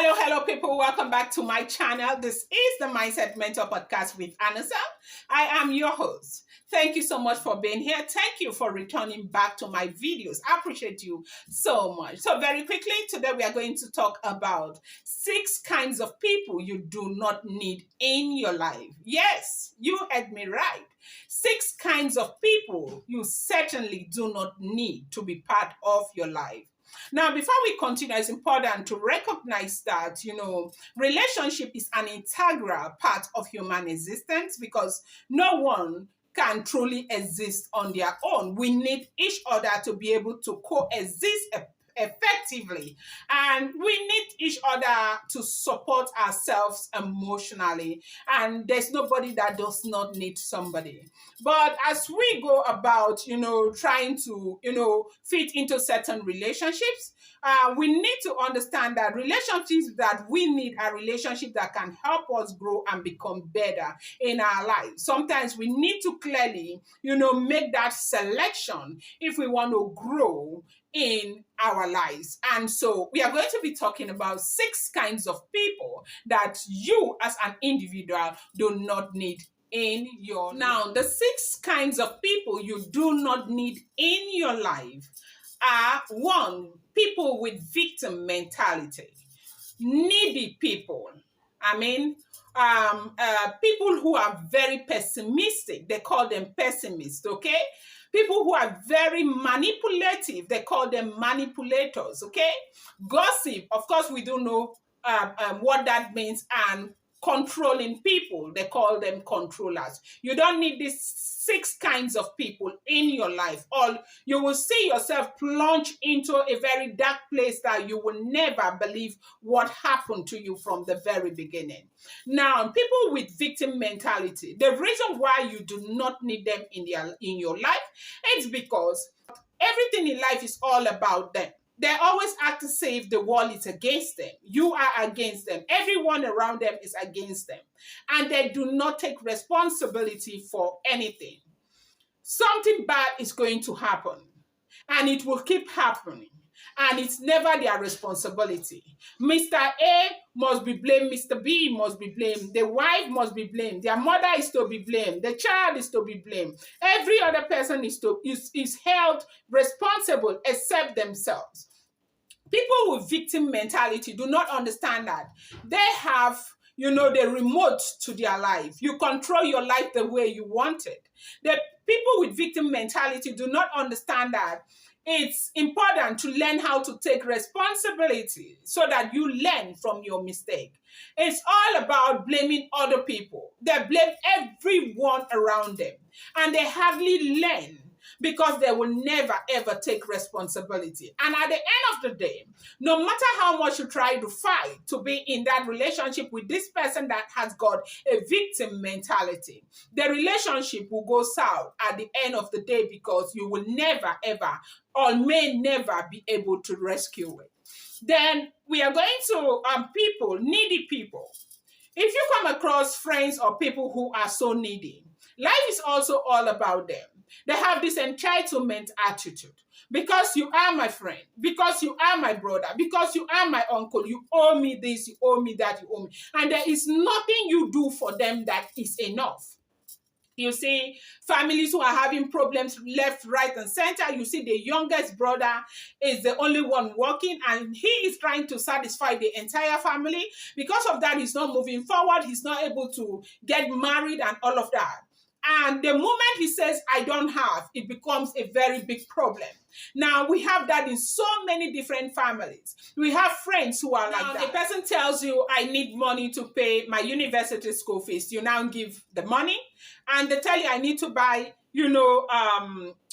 Hello, people. Welcome back to my channel. This is the Mindset Mentor Podcast with Anosong. I am your host. Thank you so much for being here. Thank you for returning back to my videos. I appreciate you so much. So very quickly, today we are going to talk about 6 kinds of people you do not need in your life. Yes, you heard me right. 6 kinds of people you certainly do not need to be part of your life. Now, before we continue, it's important to recognize that, relationship is an integral part of human existence because no one can truly exist on their own. We need each other to be able to coexist effectively, and we need each other to support ourselves emotionally, and there's nobody that does not need somebody. But as we go about trying to fit into certain relationships, we need to understand that relationships that we need are relationships that can help us grow and become better in our lives. Sometimes we need to clearly make that selection if we want to grow in our lives. And so we are going to be talking about 6 kinds of people that you as an individual do not need in your life. Now, the 6 kinds of people you do not need in your life are: 1, people with victim mentality, needy people. People who are very pessimistic, they call them pessimists, okay? People who are very manipulative, they call them manipulators, okay? Gossip, of course, we do know what that means, and controlling people, they call them controllers. You don't need these 6 kinds of people in your life, or you will see yourself plunge into a very dark place that you will never believe what happened to you from the very beginning. Now, people with victim mentality, the reason why you do not need them in your life is because everything in life is all about them. They always act as if the world is against them. You are against them. Everyone around them is against them. And they do not take responsibility for anything. Something bad is going to happen. And it will keep happening. And it's never their responsibility. Mr. A must be blamed. Mr. B must be blamed. The wife must be blamed. Their mother is to be blamed. The child is to be blamed. Every other person is held responsible except themselves. People with victim mentality do not understand that they have the remote to their life. You control your life the way you want it. The people with victim mentality do not understand that it's important to learn how to take responsibility so that you learn from your mistake. It's all about blaming other people. They blame everyone around them, and they hardly learn because they will never ever take responsibility. And at the end of the day, no matter how much you try to fight to be in that relationship with this person that has got a victim mentality, the relationship will go south at the end of the day because you will never ever or may never be able to rescue it. Then we are going to needy people. If you come across friends or people who are so needy, life is also all about them. They have this entitlement attitude. Because you are my friend, because you are my brother, because you are my uncle, you owe me this, you owe me that, you owe me. And there is nothing you do for them that is enough. You see families who are having problems left, right, and center. You see the youngest brother is the only one working, and he is trying to satisfy the entire family. Because of that, he's not moving forward. He's not able to get married and all of that. And the moment he says, I don't have, it becomes a very big problem. Now, we have that in so many different families. We have friends who are like that. A person tells you, I need money to pay my university school fees. You now give the money, and they tell you, I need to buy,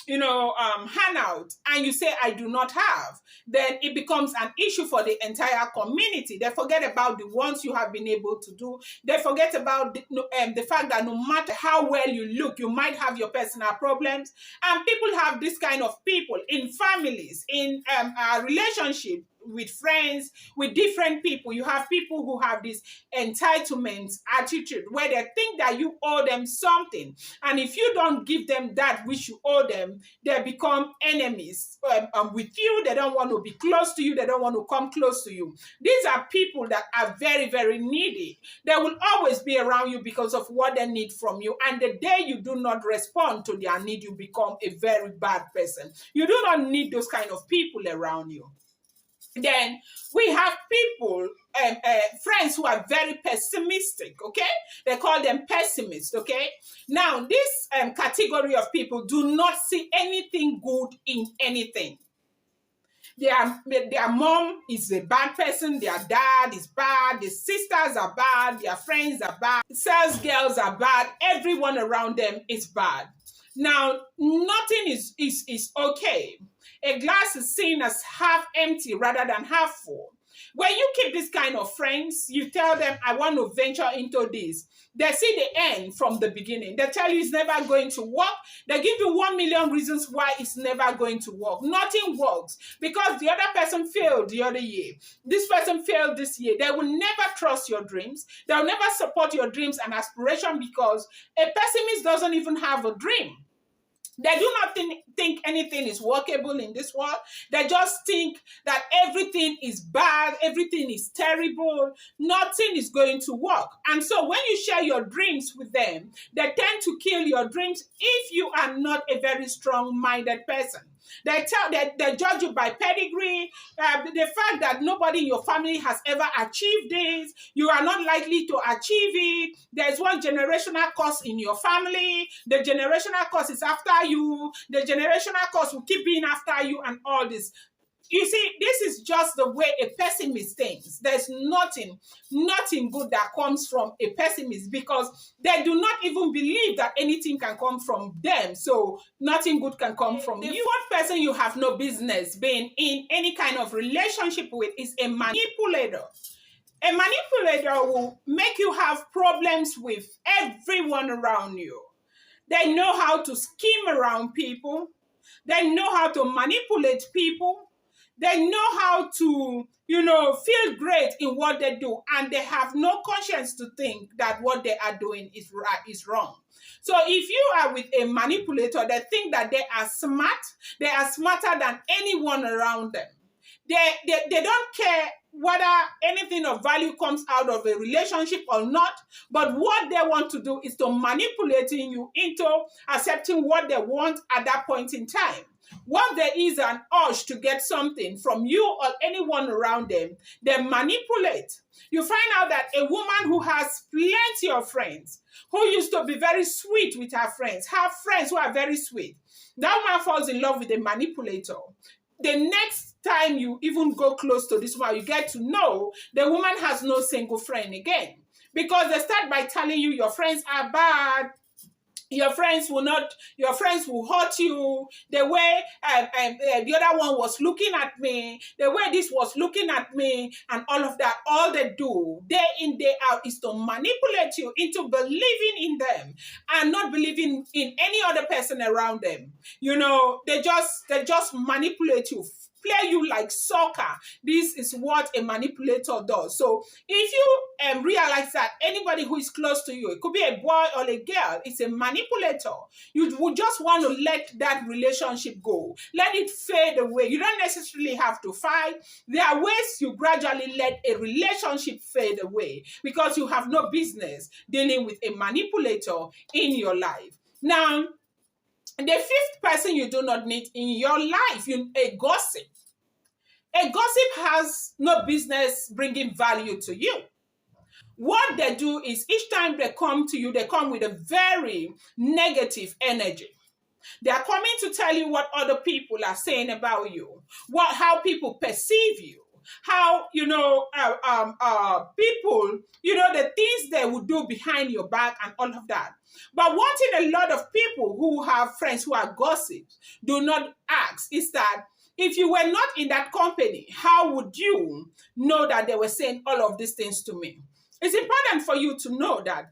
handout, and you say, I do not have. Then it becomes an issue for the entire community. They forget about the ones you have been able to do. They forget about the fact that no matter how well you look, you might have your personal problems. And people have this kind of people in families, in a relationship with friends, with different people. You have people who have this entitlement attitude where they think that you owe them something. And if you don't give them that which you owe them, they become enemies with you. They don't want to be close to you. They don't want to come close to you. These are people that are very, very needy. They will always be around you because of what they need from you. And the day you do not respond to their need, you become a very bad person. You do not need those kind of people around you. Then we have people, friends who are very pessimistic, okay? They call them pessimists, okay? Now, this category of people do not see anything good in anything. Their mom is a bad person, their dad is bad, their sisters are bad, their friends are bad, sales girls are bad, everyone around them is bad. Now, nothing is okay. A glass is seen as half empty rather than half full. When you keep this kind of friends, you tell them, I want to venture into this. They see the end from the beginning. They tell you it's never going to work. They give you 1,000,000 reasons why it's never going to work. Nothing works because the other person failed the other year. This person failed this year. They will never trust your dreams. They'll never support your dreams and aspiration because a pessimist doesn't even have a dream. They do not think anything is workable in this world. They just think that everything is bad, everything is terrible, nothing is going to work. And so when you share your dreams with them, they tend to kill your dreams if you are not a very strong-minded person. They judge you by pedigree, the fact that nobody in your family has ever achieved this, you are not likely to achieve it. There's one generational curse in your family. The generational curse is after you. The generational curse will keep being after you and all this. You see, this is just the way a pessimist thinks. There's nothing good that comes from a pessimist because they do not even believe that anything can come from them. So nothing good can come from you. The fourth person you have no business being in any kind of relationship with is a manipulator. A manipulator will make you have problems with everyone around you. They know how to scheme around people. They know how to manipulate people. They know how to, feel great in what they do, and they have no conscience to think that what they are doing is right, is wrong. So if you are with a manipulator, they think that they are smart. They are smarter than anyone around them. They don't care whether anything of value comes out of a relationship or not, but what they want to do is to manipulate you into accepting what they want at that point in time. Once there is an urge to get something from you or anyone around them, they manipulate. You find out that a woman who has plenty of friends, who used to be very sweet with her friends, have friends who are very sweet, that woman falls in love with a manipulator. The next time you even go close to this woman, you get to know the woman has no single friend again. Because they start by telling you your friends are bad, your friends will hurt you, the way the other one was looking at me, the way this was looking at me, and all of that. All they do day in, day out is to manipulate you into believing in them and not believing in any other person around them. They just manipulate you, play you like soccer. This is what a manipulator does. So if you realize that anybody who is close to you, it could be a boy or a girl, it's a manipulator, you would just want to let that relationship go. Let it fade away. You don't necessarily have to fight. There are ways you gradually let a relationship fade away because you have no business dealing with a manipulator in your life. Now, the fifth person you do not need in your life, a gossip. A gossip has no business bringing value to you. What they do is each time they come to you, they come with a very negative energy. They are coming to tell you what other people are saying about you, how people perceive you, how, people, the things they would do behind your back and all of that. But one thing a lot of people who have friends who are gossips do not ask is that if you were not in that company, how would you know that they were saying all of these things to me? It's important for you to know that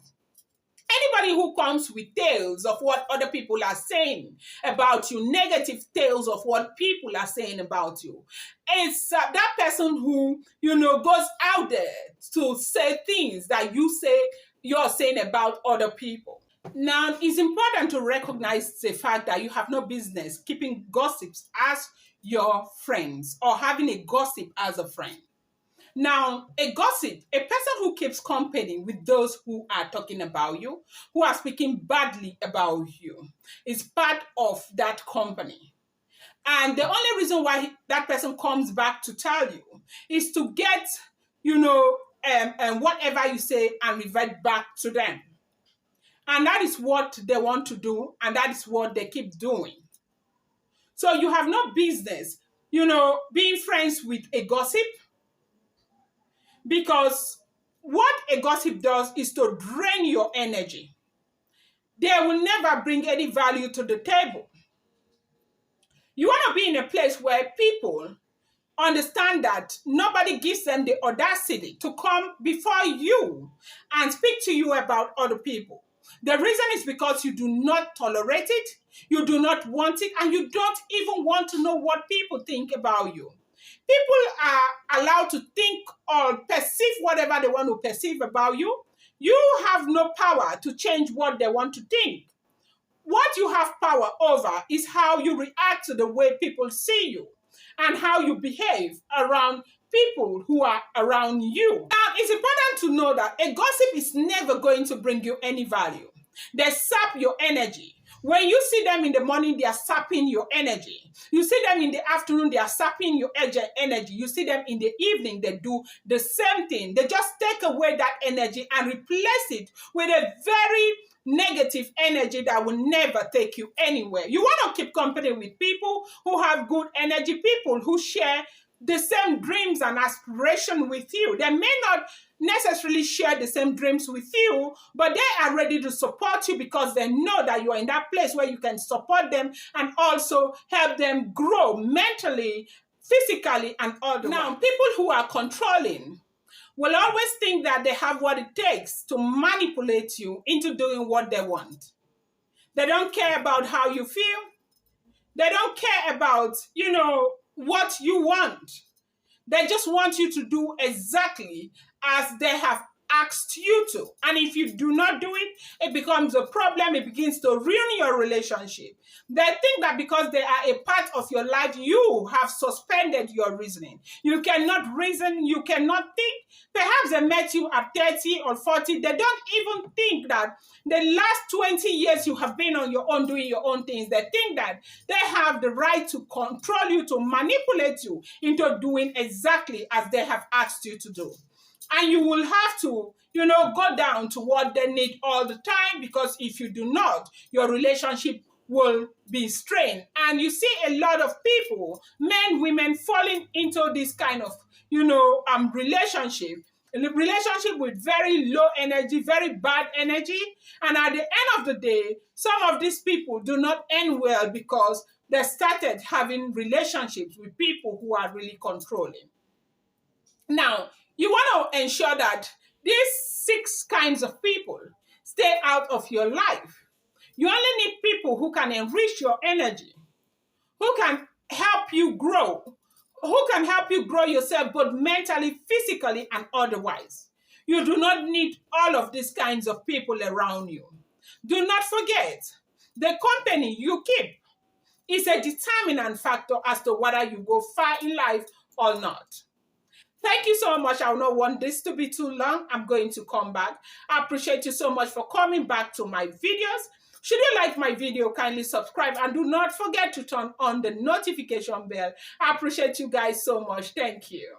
Anybody who comes with tales of what other people are saying about you, negative tales of what people are saying about you, it's that person who, goes out there to say things that you're saying about other people. Now, it's important to recognize the fact that you have no business keeping gossips as your friends or having a gossip as a friend. Now, a gossip, a person who keeps company with those who are talking about you, who are speaking badly about you, is part of that company. And the only reason why that person comes back to tell you is to get, whatever you say and revert back to them. And that is what they want to do, and that is what they keep doing. So you have no business, being friends with a gossip, because what a gossip does is to drain your energy. They will never bring any value to the table. You want to be in a place where people understand that nobody gives them the audacity to come before you and speak to you about other people. The reason is because you do not tolerate it, you do not want it, and you don't even want to know what people think about you. People are allowed to think or perceive whatever they want to perceive about you. You have no power to change what they want to think. What you have power over is how you react to the way people see you and how you behave around people who are around you. Now, it's important to know that a gossip is never going to bring you any value. They sap your energy. When you see them in the morning, they are sapping your energy. You see them in the afternoon, they are sapping your energy. You see them in the evening, they do the same thing. They just take away that energy and replace it with a very negative energy that will never take you anywhere. You want to keep company with people who have good energy, people who share the same dreams and aspirations with you. They may not necessarily share the same dreams with you, but they are ready to support you because they know that you are in that place where you can support them and also help them grow mentally, physically, and otherwise. Now, people who are controlling will always think that they have what it takes to manipulate you into doing what they want. They don't care about how you feel. They don't care about, what you want. They just want you to do exactly as they have asked you to. And if you do not do it, it becomes a problem. It begins to ruin your relationship. They think that because they are a part of your life, you have suspended your reasoning. You cannot reason. You cannot think. Perhaps they met you at 30 or 40. They don't even think that the last 20 years you have been on your own doing your own things. They think that they have the right to control you, to manipulate you into doing exactly as they have asked you to do. And you will have to, go down to what they need all the time, because if you do not, your relationship will be strained. And you see a lot of people, men, women, falling into this kind of, relationship with very low energy, very bad energy. And at the end of the day, some of these people do not end well because they started having relationships with people who are really controlling. Now, you want to ensure that these 6 kinds of people stay out of your life. You only need people who can enrich your energy, who can help you grow, who can help you grow yourself both mentally, physically, and otherwise. You do not need all of these kinds of people around you. Do not forget, the company you keep is a determinant factor as to whether you go far in life or not. Thank you so much. I will not want this to be too long. I'm going to come back. I appreciate you so much for coming back to my videos. Should you like my video, kindly subscribe and do not forget to turn on the notification bell. I appreciate you guys so much. Thank you.